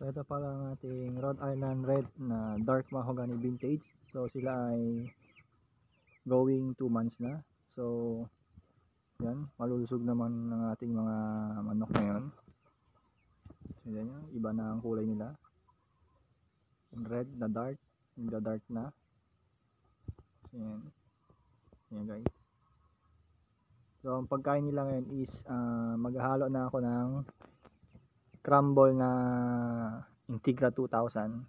So ito pala ang ating Rhode Island Red na dark mahogany vintage. So sila ay going 2 months na. So yan, malulusog naman ng ating mga manok ngayon. So yan, iba na ang kulay nila. Red na dark, yung dark na. So yan. Yan guys. So ang pagkain nila ngayon is maghahalo na ako ng crumble na Integra 2000.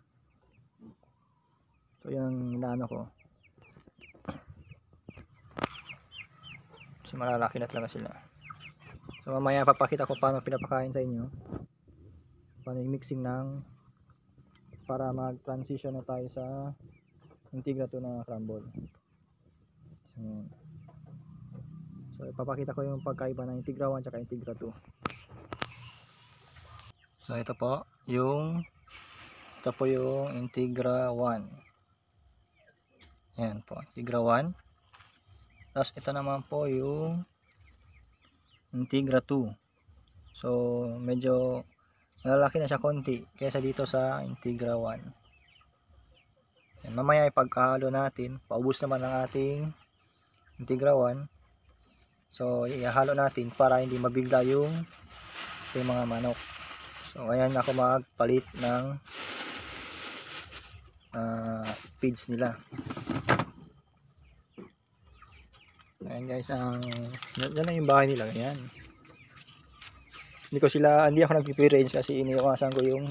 So yung inaano ko. So malalaki na talaga sila. So mamaya papakita ko paano pinapakain sa inyo. Paano yung mixing ng para mag-transition na tayo sa Integra 2 na crumble. So ipapakita ko yung pagkaiba ng Integra 1 at Integra 2. So ito po yung Integra 1. Yan po, Integra 1. Tapos ito naman po yung Integra 2. So medyo malalaki na siya konti kaysa dito sa Integra 1. Yan, mamaya ipagkahalo natin, paubos naman ang ating Integra 1. So ihalo natin para hindi mabigla yung mga manok. So ayan ako magpalit ng feeds nila. Ayan guys, yan lang yung bahay nila. Ayan. Hindi ako nagpipirange kasi iniiwasan ko yung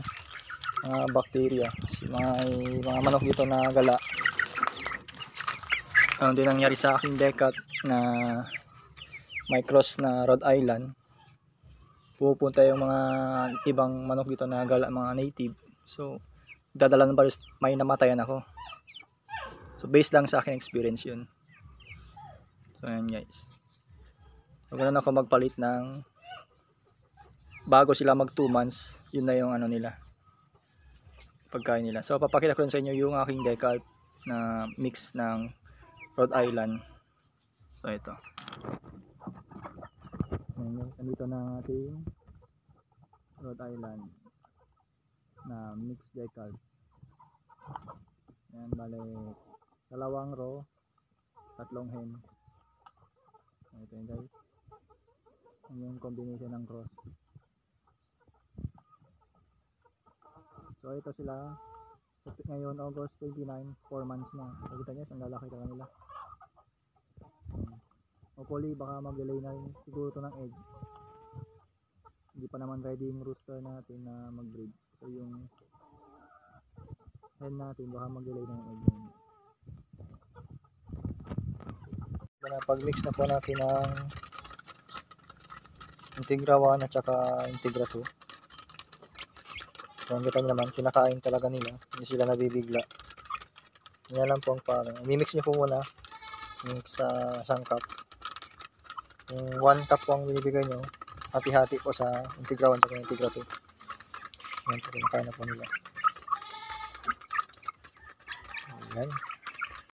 bacteria. Kasi mga manok dito na gala. Ano din nangyari sa aking decat na may cross na Rhode Island. Pupunta yung mga ibang manok dito na gala, mga native. So dadala ng balis, may namatayan ako. So based lang sa akin experience yun. So ayan guys. So ganun ako magpalit ng bago sila mag 2 months. Yun na yung ano nila, pagkain nila. So papakita ko rin sa inyo yung aking decal na mix ng Rhode Island. So ito. Nandito na ang ating Rhode Island na mixed decal. Ayan, bale 2 row, 3 hen. Ito yun guys, yung combination ng cross. So ito sila ngayon August 29, 4 months na. Nakita nyo, ang lalaki ka nila. Hopefully baka mag-delay na rin siguro ito ng egg. Hindi pa naman ready yung rooster natin na mag-breed. So yung hen natin baka mag-delay na yung egg natin. Pag-mix na po natin ng Integra 1 at saka Integra 2. So kita nyo naman, kinakain talaga nila. Hindi sila nabibigla. Yan lang po ang parang. I-mix nyo po muna yung sa isang cup. Yung 1 cup po ang binibigay nyo, hati-hati po sa Integra 1 at Integra 2. Yan po, kinakain na po nila. Ayan.